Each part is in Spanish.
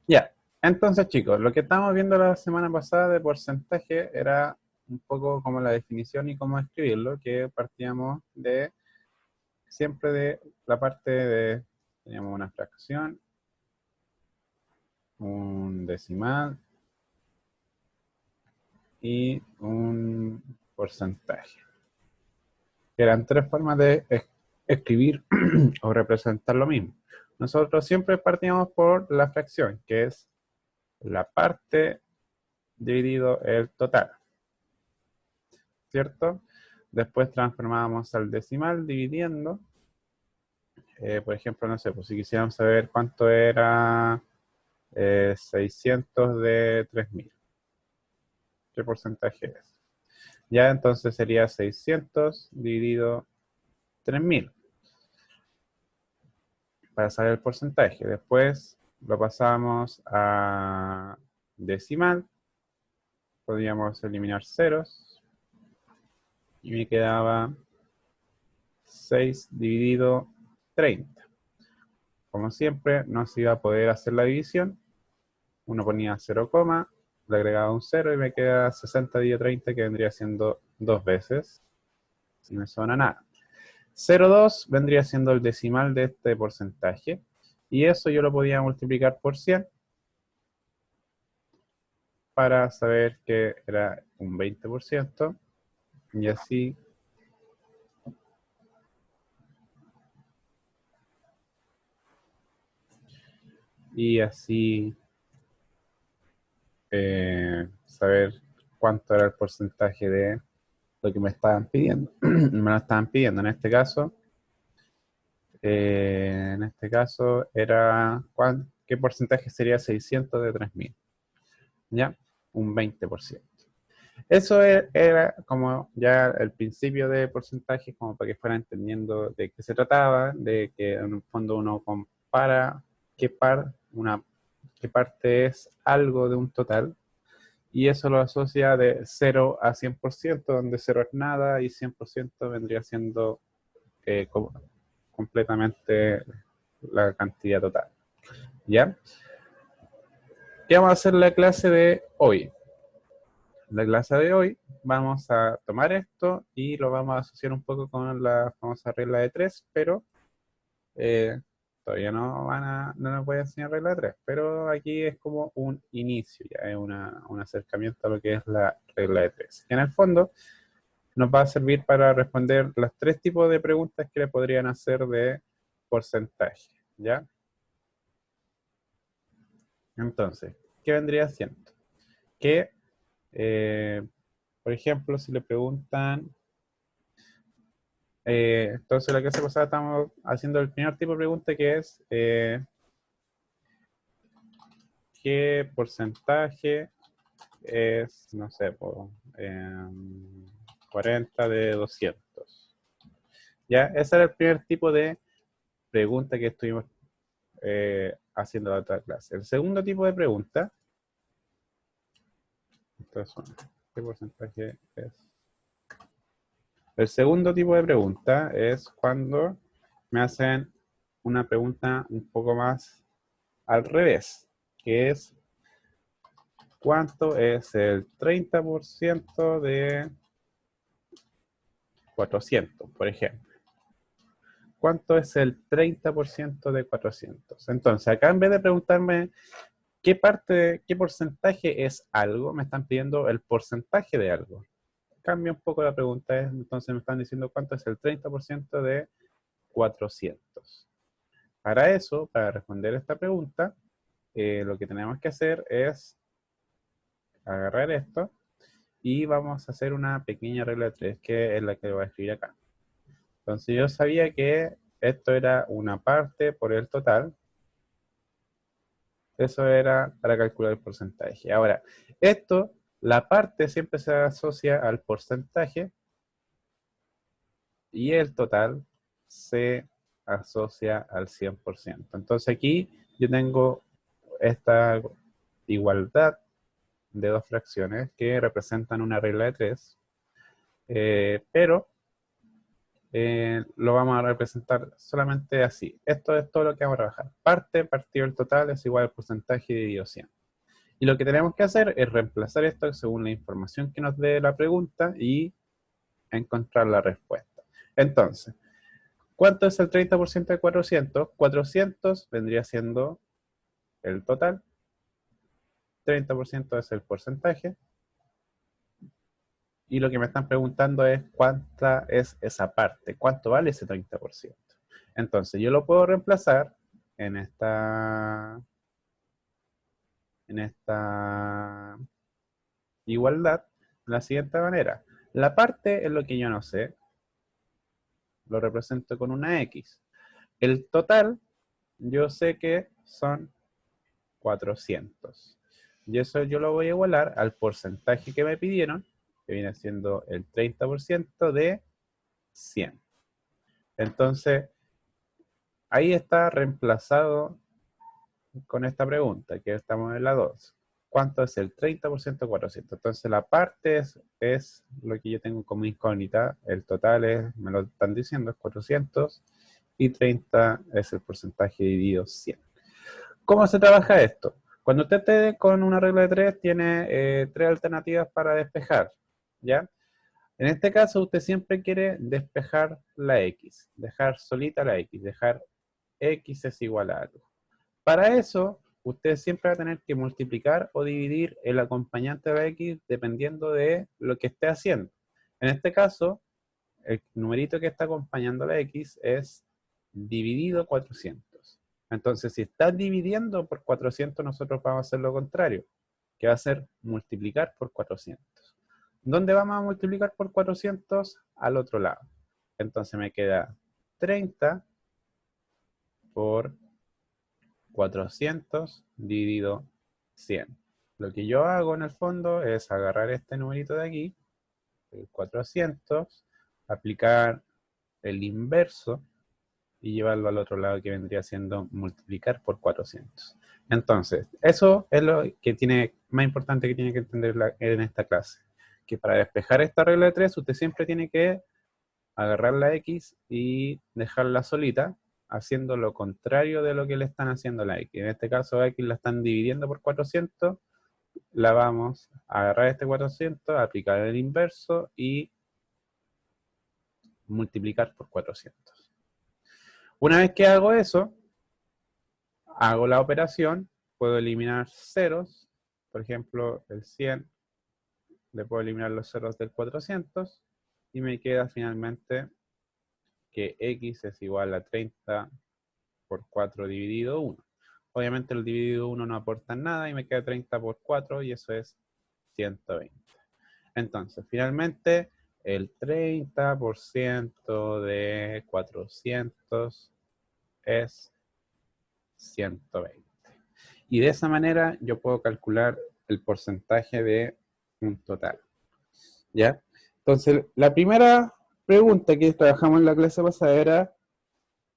Ya, entonces chicos, lo que estábamos viendo la semana pasada de porcentaje era un poco como la definición y cómo escribirlo, que partíamos de siempre de la parte de, teníamos una fracción, un decimal y un porcentaje, que eran tres formas de escribir o representar lo mismo. Nosotros siempre partíamos por la fracción, que es la parte dividido el total, ¿cierto? Después transformábamos al decimal dividiendo. Por ejemplo, no sé, pues si quisiéramos saber cuánto era 600 de 3000, ¿qué porcentaje es? Ya entonces sería 600 dividido 3000 para saber el porcentaje. Después lo pasamos a decimal, podríamos eliminar ceros y me quedaba 6 dividido 30. Como siempre, no se iba a poder hacer la división. Uno ponía 0, le agregaba un 0 y me queda 60 dividido 30, que vendría siendo dos veces. Si me suena nada. 0,2 vendría siendo el decimal de este porcentaje. Y eso yo lo podía multiplicar por 100 para saber que era un 20%. Y así, y así saber cuánto era el porcentaje de lo que me estaban pidiendo. Me lo estaban pidiendo en este caso. Era, ¿qué porcentaje sería 600 de 3000? ¿Ya? Un 20%. Eso era como ya el principio de porcentaje, como para que fueran entendiendo de qué se trataba, de que en un fondo uno compara qué parte es algo de un total, y eso lo asocia de 0 a 100%, donde 0 es nada y 100% vendría siendo completamente la cantidad total. ¿Ya? ¿Qué vamos a hacer la clase de hoy? La clase de hoy vamos a tomar esto y lo vamos a asociar un poco con la famosa regla de 3, pero eh, todavía no nos voy a enseñar regla de 3, pero aquí es como un inicio, ya es un acercamiento a lo que es la regla de 3. Que en el fondo nos va a servir para responder los tres tipos de preguntas que le podrían hacer de porcentaje, ¿ya? Entonces, ¿qué vendría siendo? Que, eh, por ejemplo, si le preguntan, entonces la clase pasada estamos haciendo el primer tipo de pregunta que es, ¿qué porcentaje es, no sé, 40 de 200? Ya, ese era el primer tipo de pregunta que estuvimos haciendo la otra clase. El segundo tipo de pregunta, entonces, ¿qué porcentaje es? El segundo tipo de pregunta es cuando me hacen una pregunta un poco más al revés, que es ¿cuánto es el 30% de 400, por ejemplo? ¿Cuánto es el 30% de 400? Entonces, acá en vez de preguntarme qué porcentaje es algo, me están pidiendo el porcentaje de algo. Cambia un poco la pregunta, entonces me están diciendo cuánto es el 30% de 400. Para eso, para responder esta pregunta, lo que tenemos que hacer es agarrar esto y vamos a hacer una pequeña regla de 3, que es la que voy a escribir acá. Entonces yo sabía que esto era una parte por el total. Eso era para calcular el porcentaje. Ahora, esto, la parte siempre se asocia al porcentaje y el total se asocia al 100%. Entonces aquí yo tengo esta igualdad de dos fracciones que representan una regla de 3, pero lo vamos a representar solamente así. Esto es todo lo que vamos a trabajar. Parte partido del total es igual al porcentaje dividido 100. Y lo que tenemos que hacer es reemplazar esto según la información que nos dé la pregunta y encontrar la respuesta. Entonces, ¿cuánto es el 30% de 400? 400 vendría siendo el total. 30% es el porcentaje. Y lo que me están preguntando es cuánta es esa parte, cuánto vale ese 30%. Entonces yo lo puedo reemplazar en esta igualdad de la siguiente manera. La parte es lo que yo no sé, lo represento con una X. El total, yo sé que son 400. Y eso yo lo voy a igualar al porcentaje que me pidieron, que viene siendo el 30% de 100. Entonces, ahí está reemplazado con esta pregunta, que estamos en la 2. ¿Cuánto es el 30% de 400? Entonces, la parte es lo que yo tengo como incógnita. El total es, me lo están diciendo, es 400. Y 30 es el porcentaje dividido 100. ¿Cómo se trabaja esto? Cuando usted esté con una regla de 3, tiene 3 alternativas para despejar, ¿ya? En este caso, usted siempre quiere despejar la X, dejar solita la X, dejar X es igual a algo. Para eso, usted siempre va a tener que multiplicar o dividir el acompañante de la X dependiendo de lo que esté haciendo. En este caso, el numerito que está acompañando la X es dividido 400. Entonces, si está dividiendo por 400, nosotros vamos a hacer lo contrario, que va a ser multiplicar por 400. ¿Dónde vamos a multiplicar por 400? Al otro lado. Entonces me queda 30 por 400 dividido 100. Lo que yo hago en el fondo es agarrar este numerito de aquí, el 400, aplicar el inverso y llevarlo al otro lado, que vendría siendo multiplicar por 400. Entonces, eso es lo que tiene más importante que tiene que entender en esta clase. Que para despejar esta regla de 3, usted siempre tiene que agarrar la X y dejarla solita, haciendo lo contrario de lo que le están haciendo a la X. En este caso, a X la están dividiendo por 400, la vamos a agarrar este 400, aplicar el inverso y multiplicar por 400. Una vez que hago eso, hago la operación, puedo eliminar ceros, por ejemplo, el 100, le puedo eliminar los ceros del 400, y me queda finalmente que X es igual a 30 por 4 dividido 1. Obviamente el dividido 1 no aporta nada y me queda 30 por 4 y eso es 120. Entonces, finalmente, el 30% de 400 es 120. Y de esa manera yo puedo calcular el porcentaje de un total. ¿Ya? Entonces, la primera pregunta que trabajamos en la clase pasada era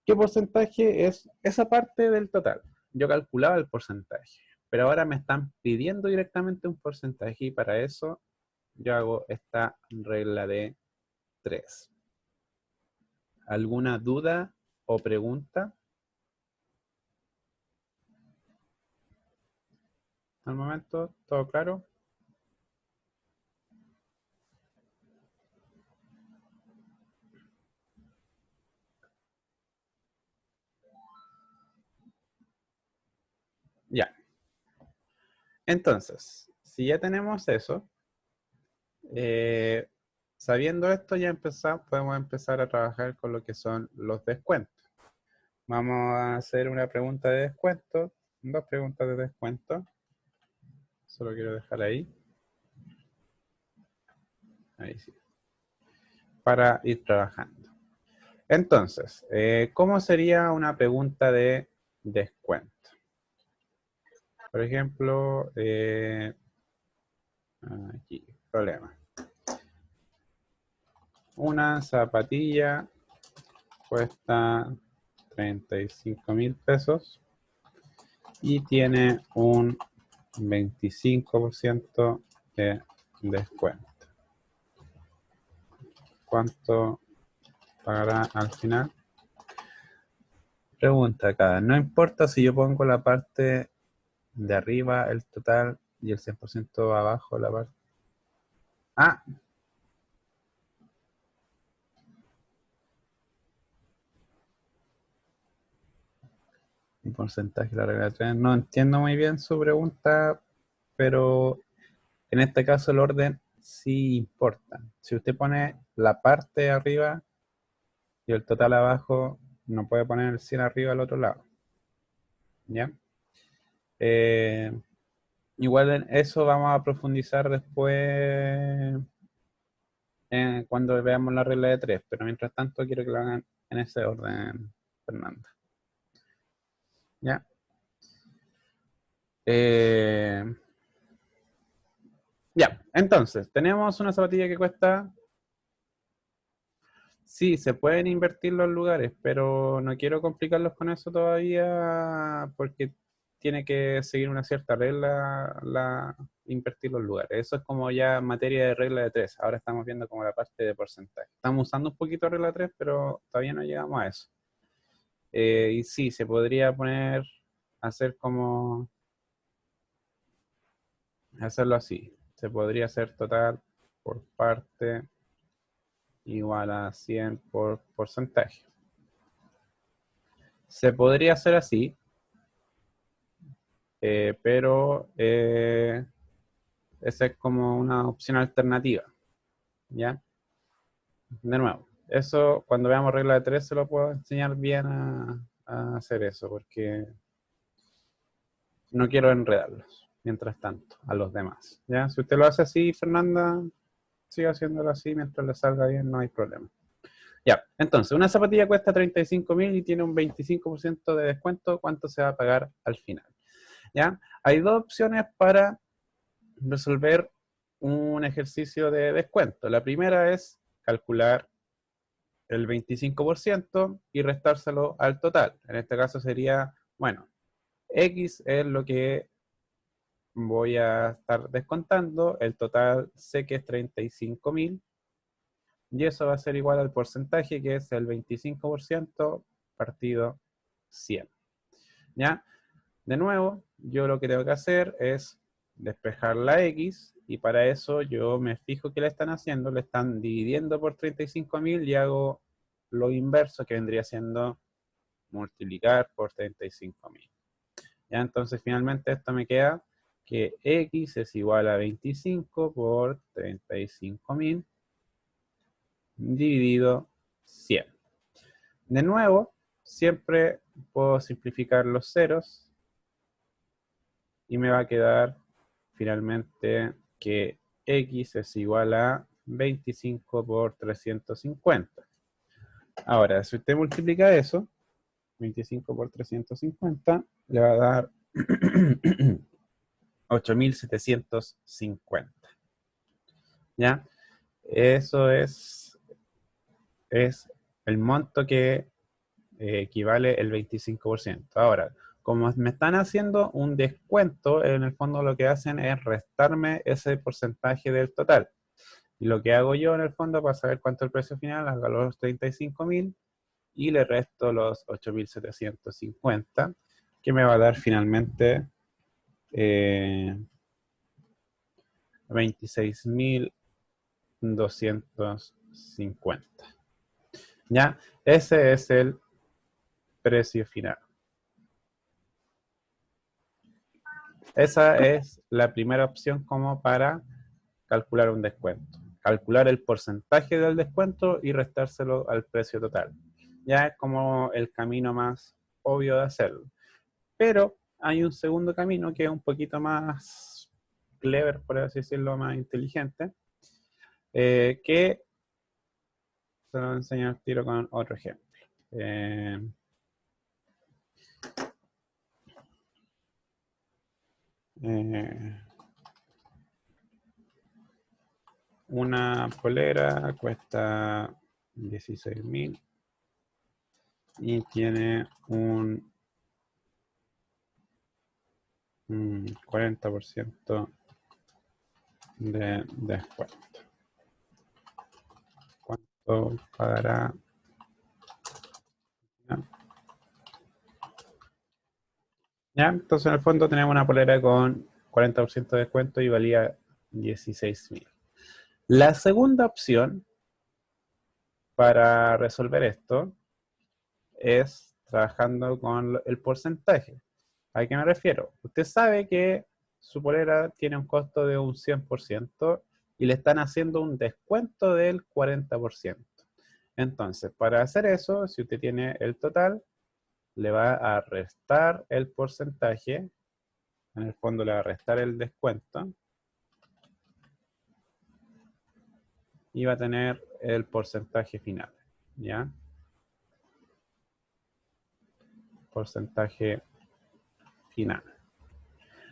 ¿qué porcentaje es esa parte del total? Yo calculaba el porcentaje, pero ahora me están pidiendo directamente un porcentaje y para eso yo hago esta regla de 3. ¿Alguna duda o pregunta? Al momento, ¿todo claro? Ya. Entonces, si ya tenemos eso, sabiendo esto ya podemos empezar a trabajar con lo que son los descuentos. Vamos a hacer una pregunta de descuento, 2 preguntas de descuento. Solo quiero dejar ahí. Ahí sí. Para ir trabajando. Entonces, ¿cómo sería una pregunta de descuento? Por ejemplo, aquí, problema. Una zapatilla cuesta 35.000 pesos y tiene un 25% de descuento. ¿Cuánto pagará al final. Pregunta acá, no importa si yo pongo la parte de arriba el total y el 100% abajo la parte... Ah, un porcentaje de la regla de 3. No entiendo muy bien su pregunta, pero en este caso el orden sí importa. Si usted pone la parte de arriba y el total abajo, no puede poner el 100 arriba al otro lado. ¿Ya? Eh, igual en eso vamos a profundizar después cuando veamos la regla de 3, pero mientras tanto quiero que lo hagan en ese orden, Fernanda. ¿Ya? Ya, entonces, tenemos una zapatilla que cuesta... Sí, se pueden invertir los lugares, pero no quiero complicarlos con eso todavía porque tiene que seguir una cierta regla invertir los lugares. Eso es como ya materia de regla de 3. Ahora estamos viendo como la parte de porcentaje. Estamos usando un poquito regla 3, pero todavía no llegamos a eso. Y sí, se podría poner, hacer como, hacerlo así. Se podría hacer total por parte igual a 100 por porcentaje. Se podría hacer así, pero esa es como una opción alternativa, ¿ya? De nuevo, eso cuando veamos regla de 3 se lo puedo enseñar bien a hacer eso, porque no quiero enredarlos, mientras tanto, a los demás, ¿ya? Si usted lo hace así, Fernanda, siga haciéndolo así, mientras le salga bien, no hay problema. Ya, entonces, una zapatilla cuesta 35.000 y tiene un 25% de descuento, ¿cuánto se va a pagar al final? ¿Ya? Hay dos opciones para resolver un ejercicio de descuento. La primera es calcular el 25% y restárselo al total. En este caso sería, bueno, X es lo que voy a estar descontando, el total sé que es 35.000 y eso va a ser igual al porcentaje que es el 25% partido 100. ¿Ya? De nuevo, yo lo que tengo que hacer es despejar la X y para eso yo me fijo que le están haciendo, le están dividiendo por 35.000 y hago lo inverso que vendría siendo multiplicar por 35.000. Ya, entonces finalmente esto me queda que X es igual a 25 por 35.000 dividido 100. De nuevo, siempre puedo simplificar los ceros y me va a quedar finalmente que X es igual a 25 por 350. Ahora, si usted multiplica eso, 25 por 350, le va a dar 8.750. ¿Ya? Eso es el monto que equivale el 25%. Ahora, como me están haciendo un descuento, en el fondo lo que hacen es restarme ese porcentaje del total. Y lo que hago yo en el fondo para saber cuánto es el precio final, hago los 35.000 y le resto los 8.750, que me va a dar finalmente 26.250. ¿Ya? Ese es el precio final. Esa es la primera opción como para calcular un descuento. Calcular el porcentaje del descuento y restárselo al precio total. Ya es como el camino más obvio de hacerlo. Pero hay un segundo camino que es un poquito más clever, por así decirlo, más inteligente, que se lo enseño al tiro con otro ejemplo. Una polera cuesta 16.000 y tiene un 40% de descuento. ¿Cuánto pagará ¿Ya? ¿Ya? Entonces en el fondo tenemos una polera con 40% de descuento y valía 16.000. La segunda opción para resolver esto es trabajando con el porcentaje. ¿A qué me refiero? Usted sabe que su polera tiene un costo de un 100% y le están haciendo un descuento del 40%. Entonces, para hacer eso, si usted tiene el total, le va a restar el porcentaje, en el fondo le va a restar el descuento y va a tener el porcentaje final, ¿ya? Porcentaje final.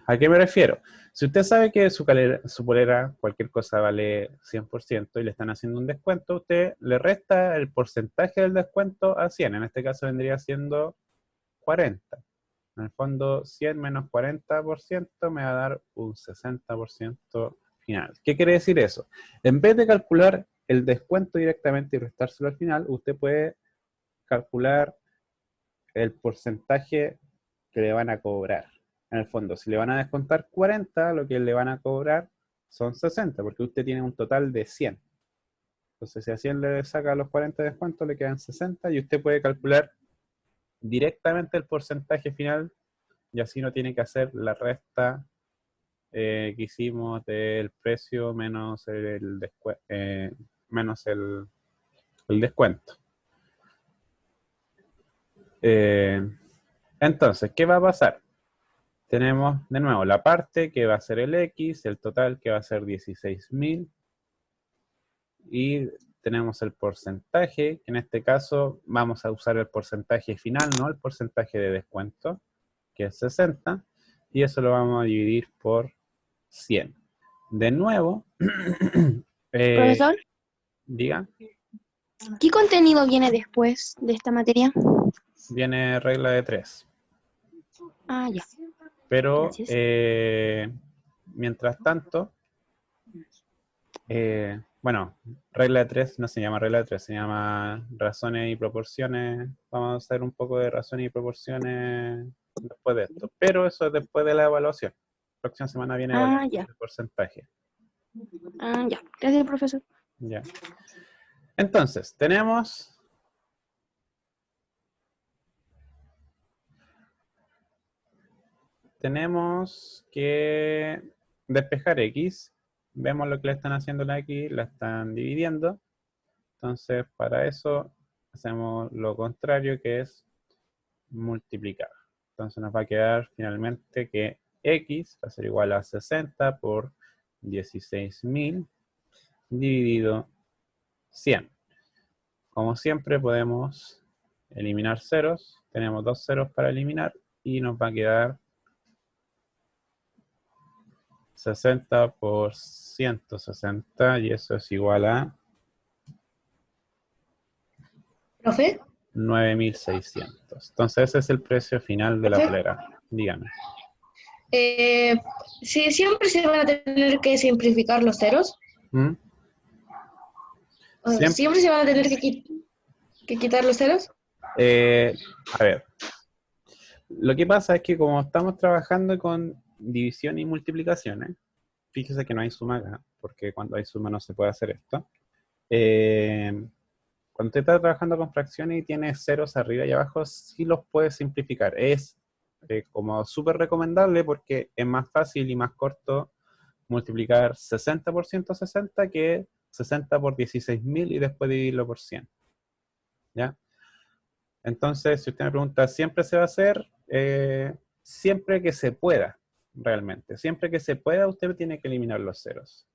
¿A qué me refiero? Si usted sabe que su polera, cualquier cosa vale 100% y le están haciendo un descuento, usted le resta el porcentaje del descuento a 100. En este caso vendría siendo 40. En el fondo, 100 menos 40% me va a dar un 60% final. ¿Qué quiere decir eso? En vez de calcular el descuento directamente y restárselo al final, usted puede calcular el porcentaje que le van a cobrar. En el fondo, si le van a descontar 40, lo que le van a cobrar son 60, porque usted tiene un total de 100. Entonces, si a 100 le saca los 40 de descuento, le quedan 60 y usted puede calcular directamente el porcentaje final y así no tiene que hacer la resta que hicimos del precio menos el descuento. Entonces, ¿qué va a pasar? Tenemos de nuevo la parte que va a ser el X, el total que va a ser 16.000 y tenemos el porcentaje, que en este caso vamos a usar el porcentaje final, no el porcentaje de descuento, que es 60, y eso lo vamos a dividir por 100. De nuevo, Profesor, diga, ¿qué contenido viene después de esta materia? viene regla de 3, Ah, ya, pero gracias. mientras tanto, bueno, regla de 3 no se llama regla de 3, se llama razones y proporciones. Vamos a hacer un poco de razones y proporciones después de esto, pero eso es después de la evaluación. La próxima semana viene Ah, evaluación ya, de porcentaje. ah, ya. Gracias, profesor. Ya. Entonces, tenemos que despejar X. Vemos lo que le están haciendo la X, la están dividiendo. Entonces, para eso hacemos lo contrario, que es multiplicar. Entonces nos va a quedar finalmente que X va a ser igual a 60 por 16.000 dividido 100. Como siempre podemos eliminar ceros. Tenemos dos ceros para eliminar y nos va a quedar 60 por 160 y eso es igual a ¿Profe? 9.600. Entonces ese es el precio final de la ¿Profe? polera. Dígame. Sí, siempre se van a tener que simplificar los ceros. ¿Mm? Siempre, Siempre se van a tener que quitar los ceros. a ver, lo que pasa es que como estamos trabajando con división y multiplicaciones, fíjese que no hay suma acá, porque cuando hay suma no se puede hacer esto. Cuando usted está trabajando con fracciones y tiene ceros arriba y abajo, sí los puede simplificar. Es como súper recomendable porque es más fácil y más corto multiplicar 60 por 160 que 60 por 16.000 y después dividirlo por 100. ¿Ya? Entonces, si usted me pregunta, ¿siempre se va a hacer? Siempre que se pueda, realmente. Siempre que se pueda, usted tiene que eliminar los ceros.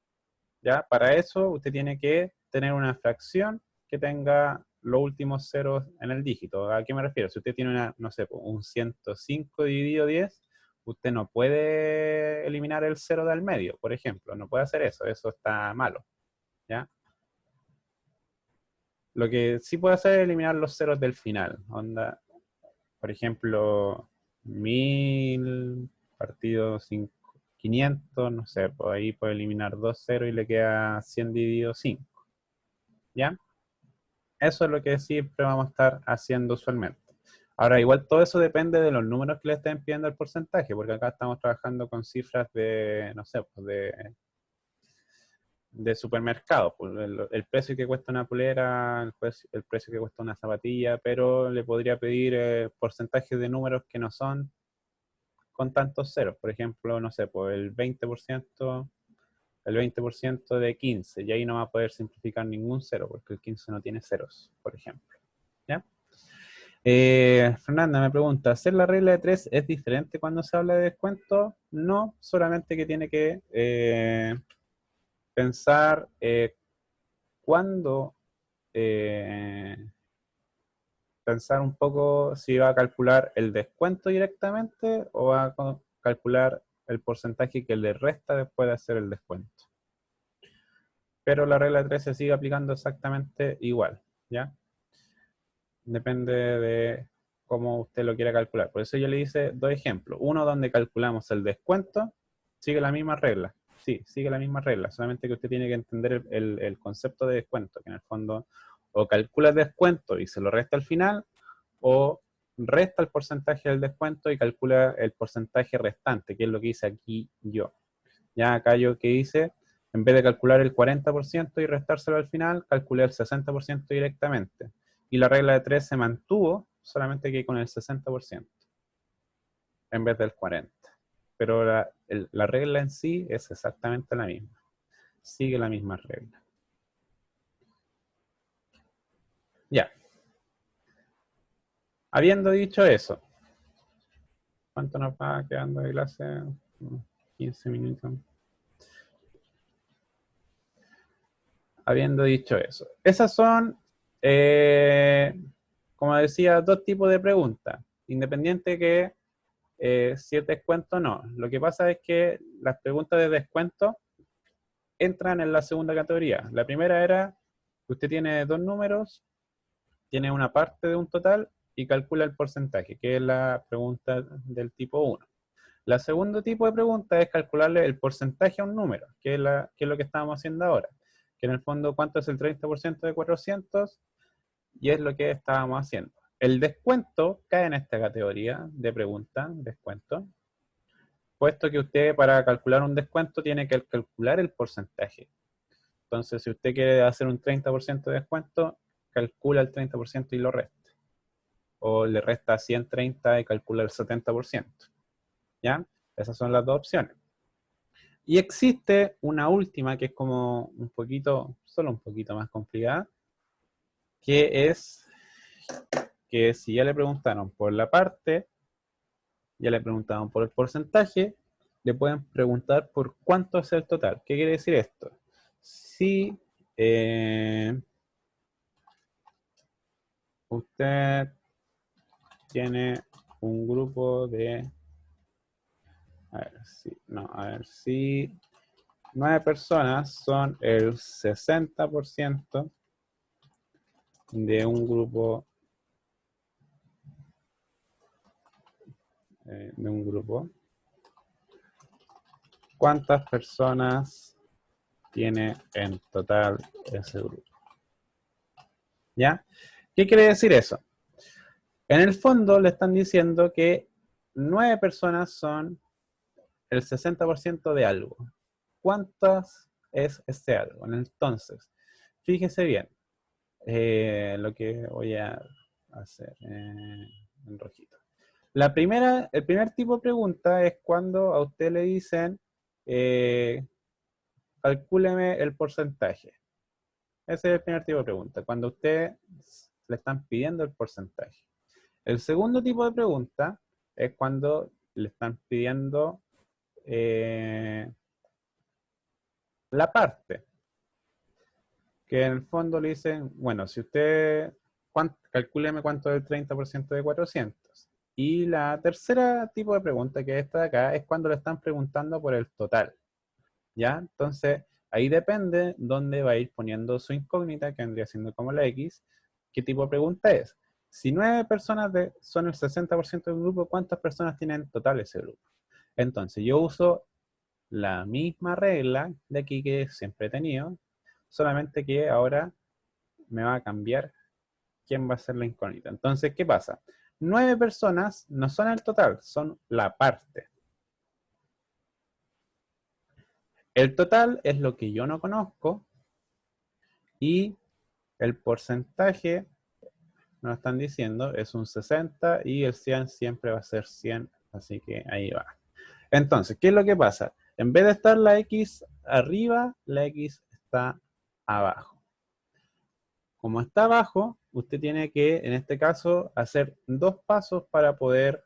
¿Ya? Para eso, usted tiene que tener una fracción que tenga los últimos ceros en el dígito. ¿A qué me refiero? Si usted tiene una, no sé, un 105 dividido 10, usted no puede eliminar el cero del medio, por ejemplo. No puede hacer eso. Eso está malo. ¿Ya? Lo que sí puede hacer es eliminar los ceros del final. Onda, por ejemplo, 1000 partido 500, no sé, pues ahí puede eliminar 2 ceros y le queda 100 dividido 5. ¿Ya? Eso es lo que siempre vamos a estar haciendo usualmente. Ahora, igual todo eso depende de los números que le estén pidiendo el porcentaje, porque acá estamos trabajando con cifras de, no sé, pues de supermercado. Pues el precio que cuesta una polera, el precio que cuesta una zapatilla, pero le podría pedir porcentajes de números que no son con tantos ceros. Por ejemplo, no sé, pues el 20% de 15, y ahí no va a poder simplificar ningún cero, porque el 15 no tiene ceros, por ejemplo. ¿Ya? Fernanda me pregunta, ¿hacer la regla de 3 es diferente cuando se habla de descuento? No, solamente que tiene que pensar cuándo, pensar un poco si va a calcular el descuento directamente o va a calcular el porcentaje que le resta después de hacer el descuento. Pero la regla de 3 se sigue aplicando exactamente igual, ¿ya? Depende de cómo usted lo quiera calcular. Por eso yo le hice dos ejemplos. Uno donde calculamos el descuento, sigue la misma regla. Sí, sigue la misma regla, solamente que usted tiene que entender el concepto de descuento, que en el fondo o calcula el descuento y se lo resta al final, o resta el porcentaje del descuento y calcula el porcentaje restante, que es lo que hice aquí yo. Ya acá yo que hice, en vez de calcular el 40% y restárselo al final, calculé el 60% directamente. Y la regla de 3 se mantuvo, solamente que con el 60%, en vez del 40%. Pero la regla en sí es exactamente la misma. Sigue la misma regla. Ya. Habiendo dicho eso, ¿cuánto nos va quedando de clase? 15 minutos. Habiendo dicho eso. Esas son, como decía, dos tipos de preguntas. Independiente que si es descuento o no. Lo que pasa es que las preguntas de descuento entran en la segunda categoría. La primera era que usted tiene dos números, tiene una parte de un total y calcula el porcentaje, que es la pregunta del tipo 1. La segundo tipo de pregunta es calcularle el porcentaje a un número, que es lo que estábamos haciendo ahora. Que en el fondo, ¿cuánto es el 30% de 400? Y es lo que estábamos haciendo. El descuento cae en esta categoría de pregunta, descuento, puesto que usted para calcular un descuento tiene que calcular el porcentaje. Entonces, si usted quiere hacer un 30% de descuento, calcula el 30% y lo resta. O le resta 130 y calcula el 70%. ¿Ya? Esas son las dos opciones. Y existe una última que es como un poquito, solo un poquito más complicada, que es que si ya le preguntaron por la parte, ya le preguntaron por el porcentaje, le pueden preguntar por cuánto es el total. ¿Qué quiere decir esto? Si usted tiene un grupo de, a ver si 9 personas son el 60% de un grupo, ¿cuántas personas tiene en total ese grupo? ¿Ya? ¿Qué quiere decir eso? En el fondo le están diciendo que 9 personas son el 60% de algo. ¿Cuántas es ese algo? Entonces, fíjese bien lo que voy a hacer en rojito. El primer tipo de pregunta es cuando a usted le dicen calcúleme el porcentaje. Ese es el primer tipo de pregunta, cuando a usted le están pidiendo el porcentaje. El segundo tipo de pregunta es cuando le están pidiendo la parte. Que en el fondo le dicen, bueno, si usted, calcúleme cuánto es el 30% de 400. Y la tercera tipo de pregunta, que es esta de acá, es cuando le están preguntando por el total. ¿Ya? Entonces, ahí depende dónde va a ir poniendo su incógnita, que vendría siendo como la X, qué tipo de pregunta es. Si 9 personas son el 60% del grupo, ¿cuántas personas tienen en total ese grupo? Entonces, yo uso la misma regla de aquí que siempre he tenido, solamente que ahora me va a cambiar quién va a ser la incógnita. Entonces, ¿qué pasa? 9 personas no son el total, son la parte. El total es lo que yo no conozco y el porcentaje, nos están diciendo, es un 60 y el 100 siempre va a ser 100, así que ahí va. Entonces, ¿qué es lo que pasa? En vez de estar la X arriba, la X está abajo. Como está abajo, usted tiene que, en este caso, hacer 2 pasos para poder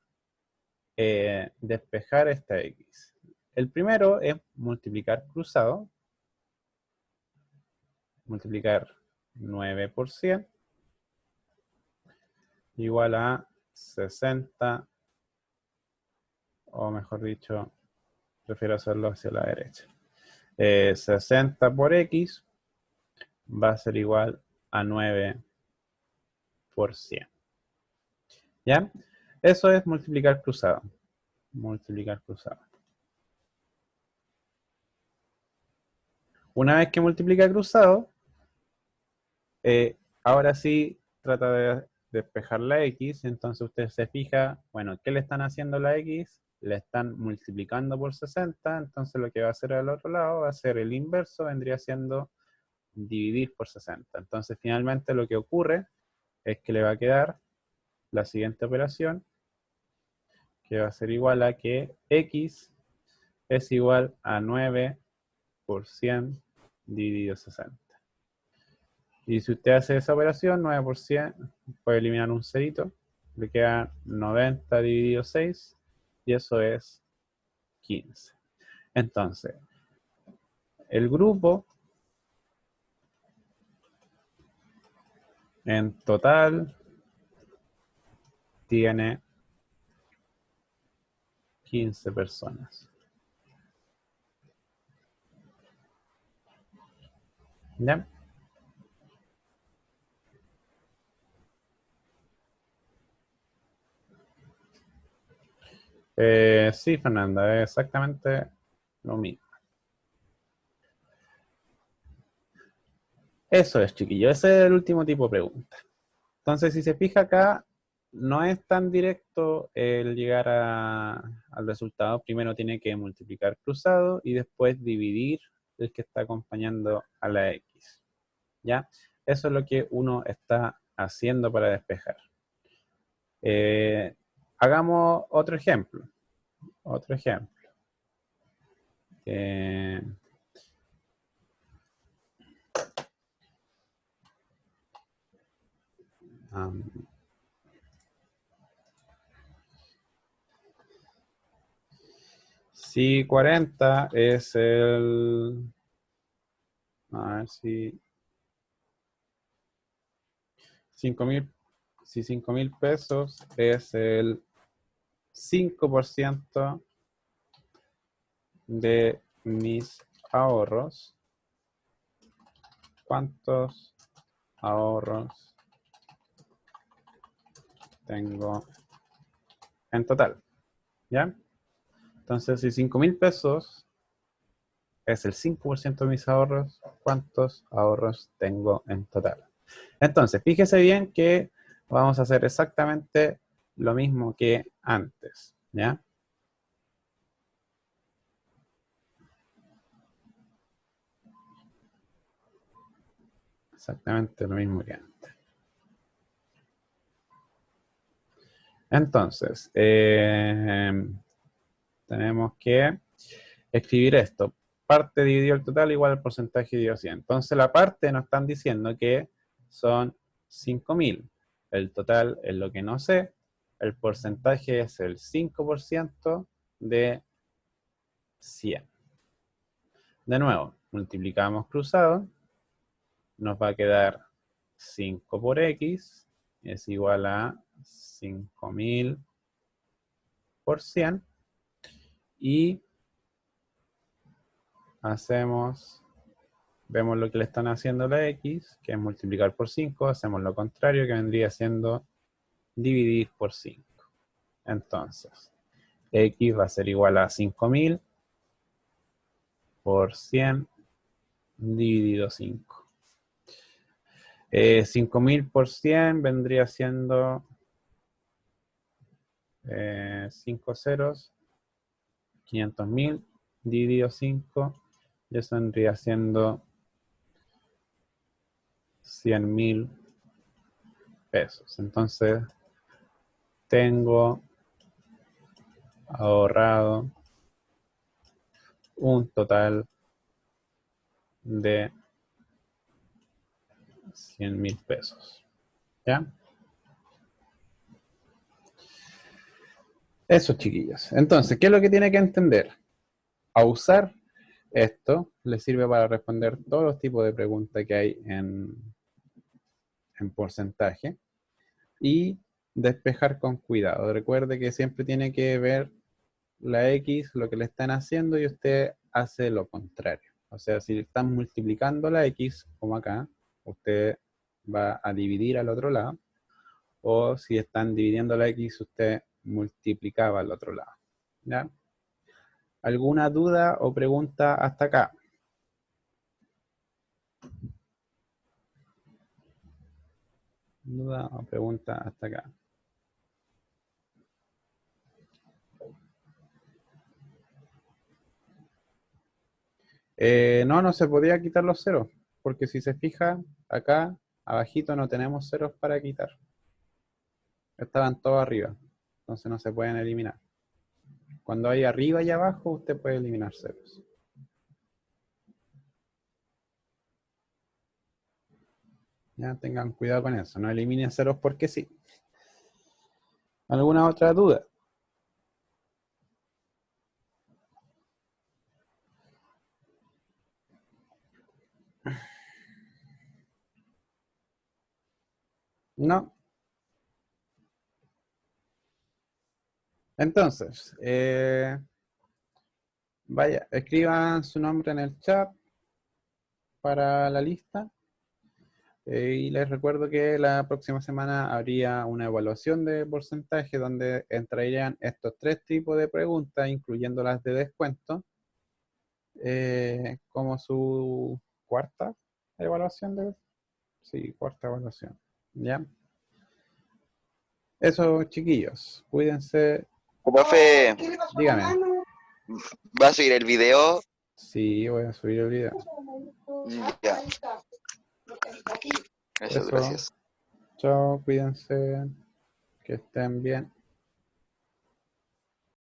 despejar esta X. El primero es multiplicar cruzado. Multiplicar 9 por 100 igual a 60, o mejor dicho, prefiero hacerlo hacia la derecha. 60 por X va a ser igual a 9 por 100. ¿Ya? Eso es multiplicar cruzado. Multiplicar cruzado. Una vez que multiplica cruzado, ahora sí trata de despejar la X. Entonces usted se fija, bueno, ¿qué le están haciendo a la X? Le están multiplicando por 60. Entonces lo que va a hacer al otro lado va a ser el inverso, vendría siendo dividir por 60. Entonces finalmente lo que ocurre es que le va a quedar la siguiente operación, que va a ser igual a que X es igual a 9 por 100 dividido 60. Y si usted hace esa operación, 9 por 100, puede eliminar un cerito, le queda 90 dividido 6, y eso es 15. Entonces, el grupo en total tiene 15 personas. ¿Ya? Sí, Fernanda, es exactamente lo mismo. Eso es, chiquillo. Ese es el último tipo de pregunta. Entonces, si se fija acá, no es tan directo el llegar al resultado. Primero tiene que multiplicar cruzado y después dividir el que está acompañando a la X. ¿Ya? Eso es lo que uno está haciendo para despejar. Hagamos otro ejemplo. Otro ejemplo. Si 40 es el... A ver si... 5.000, si 5.000 pesos es el 5% de mis ahorros, ¿cuántos ahorros tengo en total? ¿Ya? Entonces, si 5.000 pesos es el 5% de mis ahorros, ¿cuántos ahorros tengo en total? Entonces, fíjese bien que vamos a hacer exactamente lo mismo que antes, ¿ya? Exactamente lo mismo que antes. Entonces, tenemos que escribir esto. Parte dividido el total igual al porcentaje dividido 100. Entonces, la parte nos están diciendo que son 5.000. El total es lo que no sé. El porcentaje es el 5% de 100. De nuevo, multiplicamos cruzado. Nos va a quedar 5 por X es igual a 5.000 por 100. Y vemos lo que le están haciendo a la X, que es multiplicar por 5. Hacemos lo contrario, que vendría siendo dividir por 5. Entonces, X va a ser igual a 5.000 por 100 dividido 5. 5.000 por 100 vendría siendo 5 ceros, 500.000 dividido 5, y eso vendría siendo 100.000 pesos. Entonces, tengo ahorrado un total de 100.000 pesos. ¿Ya? Eso, chiquillos. Entonces, ¿qué es lo que tiene que entender? A usar esto le sirve para responder todos los tipos de preguntas que hay en porcentaje y despejar con cuidado. Recuerde que siempre tiene que ver la X, lo que le están haciendo, y usted hace lo contrario. O sea, si están multiplicando la X, como acá, usted va a dividir al otro lado, o si están dividiendo la X, usted multiplicaba al otro lado. ¿Ya? ¿Alguna duda o pregunta hasta acá? ¿Duda o pregunta hasta acá? No se podía quitar los ceros, porque si se fija, acá abajito no tenemos ceros para quitar. Estaban todos arriba, entonces no se pueden eliminar. Cuando hay arriba y abajo, usted puede eliminar ceros. Ya tengan cuidado con eso, no eliminen ceros porque sí. ¿Alguna otra duda? No. Entonces, vaya, escriban su nombre en el chat para la lista. Y les recuerdo que la próxima semana habría una evaluación de porcentaje donde entrarían estos 3 tipos de preguntas, incluyendo las de descuento, como su cuarta evaluación. Sí, cuarta evaluación. ¿Ya? Eso, chiquillos, cuídense. Profe, Dígame. ¿va a subir el video? Sí, voy a subir el video. Ya. Eso, Eso. gracias. Chao, cuídense. Que estén bien.